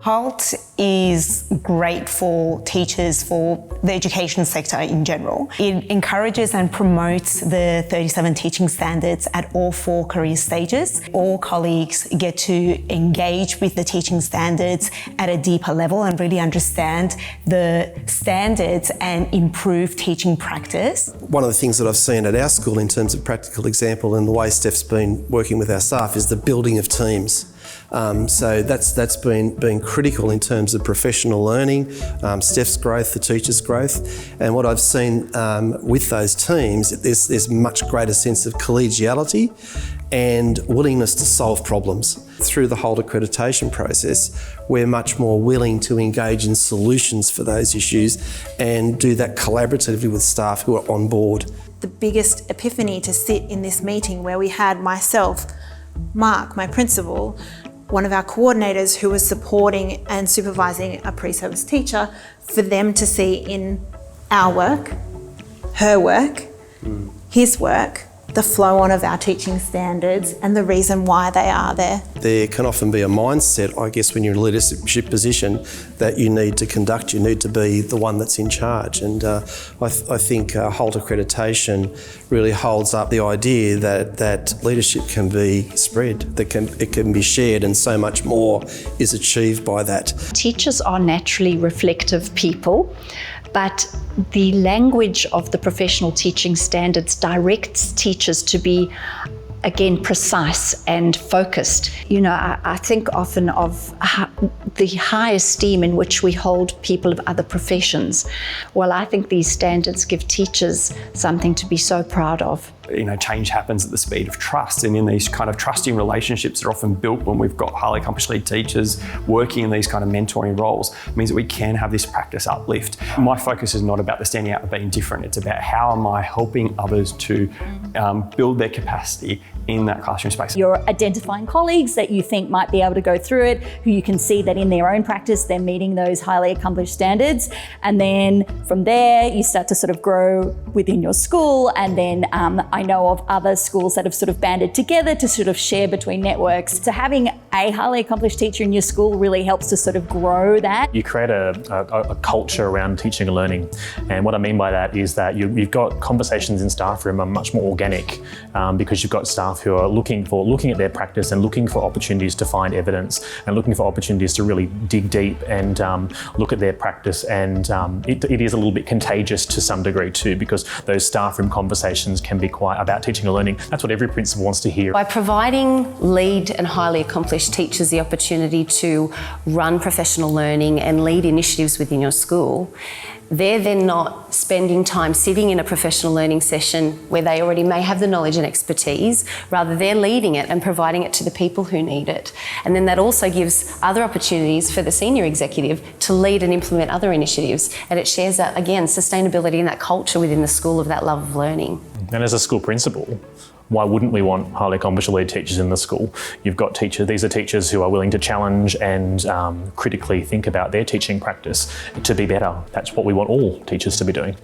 HALT is great for teachers, for the education sector in general. It encourages and promotes the 37 teaching standards at all 4 career stages. All colleagues get to engage with the teaching standards at a deeper level and really understand the standards and improve teaching practice. One of the things that I've seen at our school in terms of practical example and the way Steph's been working with our staff is the building of teams. So that's been critical in terms of professional learning, Steph's growth, the teachers' growth, and what I've seen with those teams, there's much greater sense of collegiality and willingness to solve problems. Through the HALT accreditation process, we're much more willing to engage in solutions for those issues and do that collaboratively with staff who are on board. The biggest epiphany to sit in this meeting where we had myself, Mark, my principal, one of our coordinators who was supporting and supervising a pre-service teacher, for them to see in our work, her work, his work, the flow on of our teaching standards and the reason why they are there. There can often be a mindset, I guess, when you're in a leadership position that you need to conduct, you need to be the one that's in charge. And I think HALT accreditation really holds up the idea that leadership can be spread, it can be shared, and so much more is achieved by that. Teachers are naturally reflective people, but the language of the professional teaching standards directs teachers to be, again, precise and focused. You know, I think often of the high esteem in which we hold people of other professions. Well, I think these standards give teachers something to be so proud of. You know, change happens at the speed of trust, and in these kind of trusting relationships that are often built when we've got highly accomplished lead teachers working in these kind of mentoring roles, means that we can have this practice uplift. My focus is not about the standing out and being different, it's about how am I helping others to build their capacity in that classroom space. You're identifying colleagues that you think might be able to go through it, who you can see that in their own practice they're meeting those highly accomplished standards, and then from there you start to sort of grow within your school, and then I know of other schools that have sort of banded together to sort of share between networks. So having a highly accomplished teacher in your school really helps to sort of grow that. You create a culture around teaching and learning, and what I mean by that is that you've got conversations in staff room are much more organic because you've got staff who are looking at their practice and looking for opportunities to find evidence and looking for opportunities to really dig deep and look at their practice, and it is a little bit contagious to some degree too, because those staff room conversations can be quite about teaching and learning. That's what every principal wants to hear. By providing lead and highly accomplished teachers the opportunity to run professional learning and lead initiatives within your school, they're then not spending time sitting in a professional learning session where they already may have the knowledge and expertise, rather they're leading it and providing it to the people who need it. And then that also gives other opportunities for the senior executive to lead and implement other initiatives. And it shares that, again, sustainability and that culture within the school of that love of learning. And as a school principal, why wouldn't we want highly accomplished lead teachers in the school? You've got teachers, these are teachers who are willing to challenge and critically think about their teaching practice to be better. That's what we want all teachers to be doing.